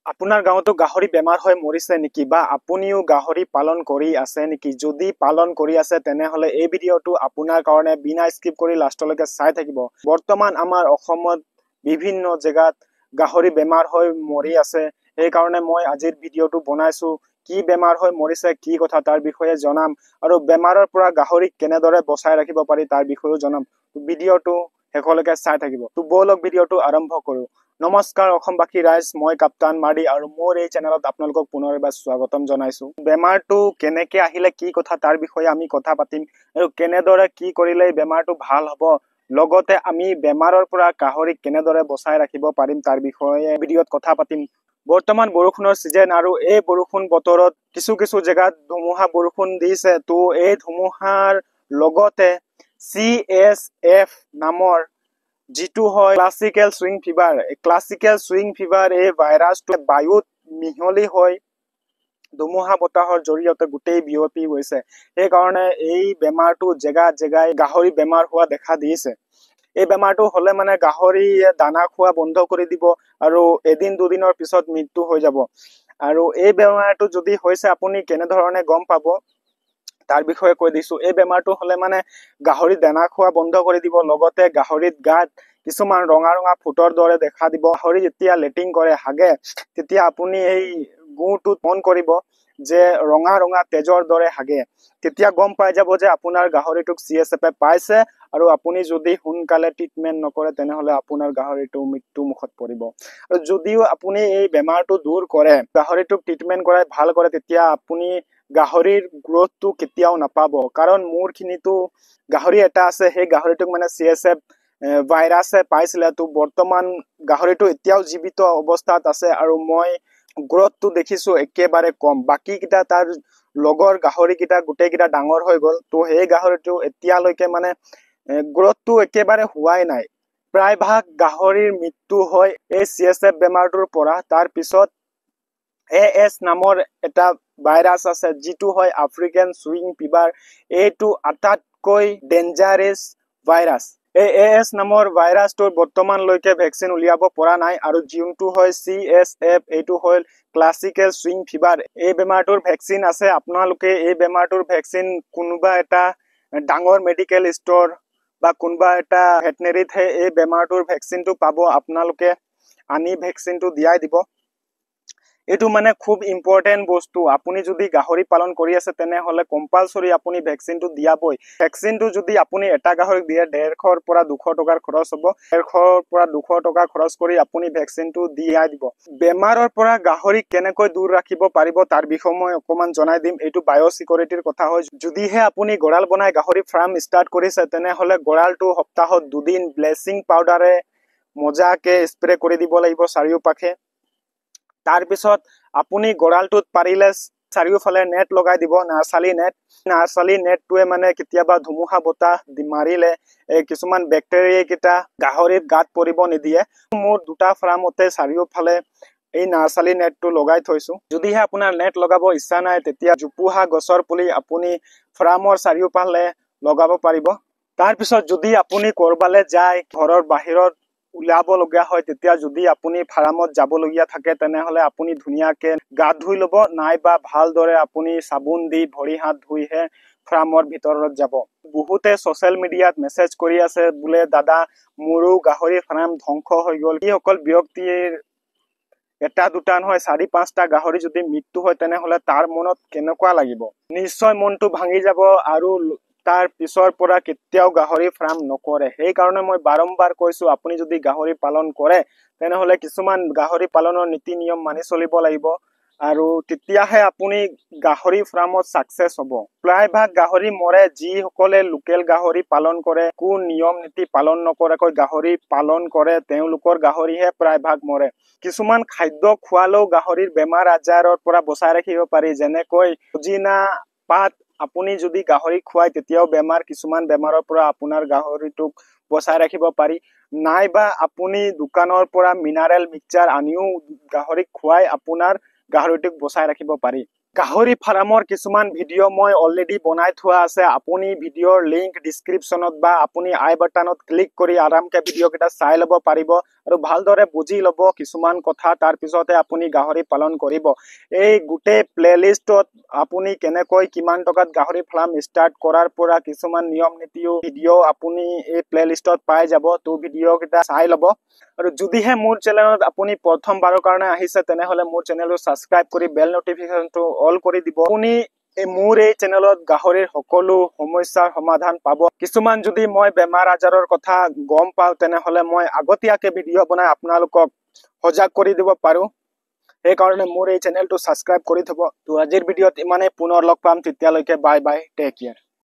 আপোনাৰ গাঁৱতো গাহৰি বেমাৰ হৈ মৰিছে নেকি বা আপুনিও গাহৰি পালন কৰি আছে নেকি? যদি পালন কৰি আছে তেনেহলে এই ভিডিঅটো আপোনাৰ কাৰণে বিনা স্কিপ কৰি লাষ্টলৈকে চাই থাকিব। বৰ্তমান আমাৰ অসমত বিভিন্ন জেগাত গাহৰি বেমাৰ হৈ মৰি আছে। এই কাৰণে মই আজিৰ ভিডিঅটো বনাইছো। কি বেমাৰ হৈ মৰিছে, কি কথা তাৰ বিষয়ে জনাম আৰু বেমাৰৰ পৰা গাহৰিক কেনেদৰে বচাই ৰাখিব পাৰি তাৰ বিষয়েও জনাম। ভিডিঅটো শেষলৈকে চাই থাকিব। তো বলক ভিডিঅটো আৰম্ভ কৰো। নমস্কাৰ অসমবাসী ৰাইজ, মই কাপ্তান মাৰ্ডি আৰু মোৰ এই চেনেলত আপোনালোকক পুনৰ এবাৰ স্বাগতম জনাইছো। বেমাৰটো কেনেকে আহিলে, কি কথা তাৰ বিষয়ে আমি কথা পাতিম আৰু কেনেদৰে কি কৰিলে বেমাৰটো ভাল হ'ব, লগতে আমি বেমাৰৰ পৰা গাহৰিক কেনেদৰে বচাই ৰাখিব পাৰিম তাৰ বিষয়ে ভিডিঅত কথা পাতিম। বৰ্তমান বৰষুণৰ সিজন আৰু এই বৰষুণ বতৰত কিছু জেগাত ধুমুহা বৰষুণ দিছে। তো এই ধুমুহাৰ লগতে CSF নামৰ যিটো হয় classical swing fever, classical swing fever এই ভাইৰাছটো বায়ুত মিহলি হৈ ধুমুহা বতাহৰ জৰিয়তে গোটেই বিয়পি গৈছে। সেইকাৰণে এই বেমাৰটো জেগাই গাহৰি বেমাৰ হোৱা দেখা দিছে। এই বেমাৰটো হলে মানে গাহৰি দানা খোৱা বন্ধ কৰি দিব আৰু এদিন দুদিনৰ পিছত মৃত্যু হৈ যাব। আৰু এই বেমাৰটো যদি হৈছে আপুনি কেনেধৰণে গম পাব তাৰ বিষয়ে কৈ দিছো। এই বেমাৰটো হলে মানে গাহৰি দানা খোৱা বন্ধ কৰি দিব, লগতে গাহৰিত গাত কিছুমান ৰঙা ফুটৰ দৰে দেখা দিব। গাহৰি যেতিয়া লেট্ৰিন কৰে, হাগে, তেতিয়া আপুনি এই গুটোত মন কৰিব যে ৰঙা তেজৰ দৰে হাগে। তেতিয়া গম পাই যাব যে আপোনাৰ গাহৰিটোক CSF পাইছে আৰু আপুনি যদি সোনকালে ট্ৰিটমেন্ট নকৰে তেনেহলে আপোনাৰ গাহৰিটো মৃত্যু মুখত পৰিব। আৰু যদিও আপুনি এই বেমাৰটো দূৰ কৰে, গাহৰিটোক ট্ৰিটমেন্ট কৰাই ভাল কৰে, তেতিয়া আপুনি গাহৰিৰ গ্ৰোথটো কেতিয়াও নাপাব। কাৰণ মোৰ খিনিতো গাহৰি এটা আছে, সেই গাহৰিটোক মানে CSF ভাইৰাছে পাইছিলে। তো বৰ্তমান গাহৰিটো এতিয়াও জীৱিত অৱস্থাত আছে আৰু মই গ্ৰোথটো দেখিছো একেবাৰে কম। বাকী কেইটা তাৰ লগৰ গাহৰি কেইটা গোটেই কেইটা ডাঙৰ হৈ গল। তো সেই গাহৰিটো এতিয়ালৈকে মানে গ্ৰোথটো একেবাৰে হোৱাই নাই। প্ৰায় ভাগ গাহৰিৰ মৃত্যু হয় এই CSF বেমাৰটোৰ পৰা। তাৰ পিছত AS নামৰ এটা ভাইৰাছ আছে, যিটো হয় আফ্ৰিকান সুইং ফিভাৰ। এইটো আটাইতকৈ ডেঞ্জাৰাছ ভাইৰাছ। এই AS নামৰ ভাইৰাছটোৰ বৰ্তমানলৈকে ভেকচিন উলিয়াব পৰা নাই। আৰু যোনটো হয় CSF, এইটো হ'ল ক্লাছিকেল সুইং ফিভাৰ। এই বেমাৰটোৰ ভেকচিন আছে। আপোনালোকে এই বেমাৰটোৰ ভেকচিন কোনোবা এটা ডাঙৰ মেডিকেল ষ্টৰ বা কোনোবা এটা ভেটেনেৰীতহে এই বেমাৰটোৰ ভেকচিনটো পাব। আপোনালোকে আনি ভেকচিনটো দিয়াই দিব। এইটো মানে খুব ইম্পৰ্টেন্ট বস্তু। আপুনি যদি গাহৰি পালন কৰি আছে তেনেহলে কম্পালসৰি আপুনি ভেকচিনটো দিয়াবই। ভেকচিনটো যদি আপুনি এটা গাহৰিক দিয়ে 150 পৰা 200 টকাৰ খৰচ হ'ব। 150 পৰা 200 টকা খৰচ কৰি আপুনি ভেকচিনটো দিয়াই দিব। বেমাৰৰ পৰা গাহৰিক কেনেকৈ দূৰ ৰাখিব পাৰিব তাৰ বিষয়ে মই অকমান জনাই দিম। এইটো বায়'চিকিউৰিটিৰ কথা হয়। যদিহে আপুনি গড়াল বনাই গাহৰি ফাৰ্ম ষ্টাৰ্ট কৰিছে তেনেহলে গড়ালটো সপ্তাহত 2 দিন ব্লিচিং পাউডাৰে মজাকে স্প্ৰে কৰি দিব লাগিব চাৰিওপাশে। তাৰ পিছত আপুনি গড়ালটোত পাৰিলে চাৰিওফালে নেট লগাই দিব, নাৰ্চালি নেট। নাৰ্চালি নেটটোৱে মানে কেতিয়াবা ধুমুহা বতাহ মাৰিলে কিছুমান বেক্টেৰিয়া কেইটা গাহৰিত গাত পৰিব নিদিয়ে। মোৰ দুটা ফাৰ্মতে চাৰিওফালে এই নাৰ্চালি নেটটো লগাই থৈছো। যদিহে আপোনাৰ নেট লগাব ইচ্ছা নাই তেতিয়া জোপোহা গছৰ পুলি আপুনি ফাৰ্মৰ চাৰিওফালে লগাব পাৰিব। তাৰ পিছত যদি আপুনি কৰবালে যায়, ঘৰৰ বাহিৰত ওলাব লগা হয়, তেতিয়া যদি আপুনি ফাৰ্মত যাবলগীয়া থাকে তেনেহলে আপুনি ধুনীয়াকে গা ধুই লব, নাইবা ভালদৰে আপুনি চাবোন দি ভৰি হাত ধুইহে ফাৰ্মৰ ভিতৰত যাব। বহুতে ছচিয়েল মিডিয়াত মেছেজ কৰি আছে বোলে দাদা মোৰো গাহৰি ফাৰ্ম ধ্বংস হৈ গল। যিসকল ব্যক্তিৰ এটা দুটা নহয় 4-5টা গাহৰি যদি মৃত্যু হয় তেনেহলে তাৰ মনত কেনেকুৱা লাগিব? নিশ্চয় মনটো ভাঙি যাব আৰু তাৰ পিছৰ পৰা কেতিয়াও গাহৰি ফাৰ্ম নকৰে। সেইকাৰণে মই বাৰম্বাৰ কৈছো আপুনি যদি গাহৰি পালন কৰে তেনেহলে কিছুমান গাহৰি পালনৰ নীতি নিয়ম মানি চলিব লাগিব আৰু তেতিয়াহে আপুনি গাহৰি ফাৰ্মত সাকসেস হ'ব। প্ৰায়ভাগ গাহৰি মৰে যিসকলে লোকেল গাহৰি পালন কৰে, কোন নিয়ম নীতি পালন নকৰাকৈ গাহৰি পালন কৰে, তেওঁলোকৰ গাহৰিহে প্ৰায়ভাগ মৰে। কিছুমান খাদ্য খোৱালেও গাহৰিৰ বেমাৰ আজাৰৰ পৰা বচাই ৰাখিব পাৰি। যেনেকৈ পুদিনা পাত আপুনি যদি গাহৰি খুৱাই তেতিয়াও কিছুমান বেমাৰৰ পৰা আপোনাৰ গাহৰিটোক বচাই ৰাখিব পাৰি। নাইবা আপুনি দোকানৰ পৰা মিনাৰেল মিক্সচাৰ আনিও গাহৰিক খুৱাই আপোনাৰ গাহৰিটোক বচাই ৰাখিব পাৰি। গাহৰি ফাৰ্মৰ কিছুমান ভিডিঅ' মই অলৰেডি বনাই থোৱা আছে। আপুনি ভিডিঅ'ৰ লিংক ডিসক্ৰিপশনত বা আপুনি আই বাটনত ক্লিক কৰি আৰামকে ভিডিঅ' কেইটা চাই ল'ব পাৰিব আৰু ভালদৰে বুজি ল'ব কিছুমান কথা তাৰ পিছতে আপুনি গাহৰি পালন কৰিব এই গোটেই প্লেলিষ্টত আপুনি কেনেকৈ কিমান টকাত গাহৰি ফাৰ্ম ষ্টাৰ্ট কৰাৰ পৰা কিছুমান নিয়ম নীতিও ভিডিঅ' আপুনি এই প্লেলিষ্টত পাই যাব তো ভিডিঅ' কেইটা চাই ল'ব আৰু যদিহে মোৰ চেনেলত আপুনি প্ৰথমবাৰৰ কাৰণে আহিছে তেনেহলে মোৰ চেনেলটো সাবস্ক্ৰাইব কৰি বেল নটিফিকেশনটো অল কৰি দিব আপুনি মোৰ এই চেনেলত গাহৰিৰ সকলো সমস্যাৰ সমাধান পাব কিছুমান যদি মই বেমাৰ আজাৰৰ কথা গম পাওঁ তেনেহলে মই আগতীয়াকে ভিডিঅ' বনাই আপোনালোকক সজাগ কৰি দিব পাৰো এই কাৰণে মোৰ এই চেনেলটো সাবস্ক্ৰাইব কৰি থব তো আজিৰ ভিডিঅ'ত ইমানে পুনৰ লগ পাম তেতিয়ালৈকে বাই বাই টেক কেয়াৰ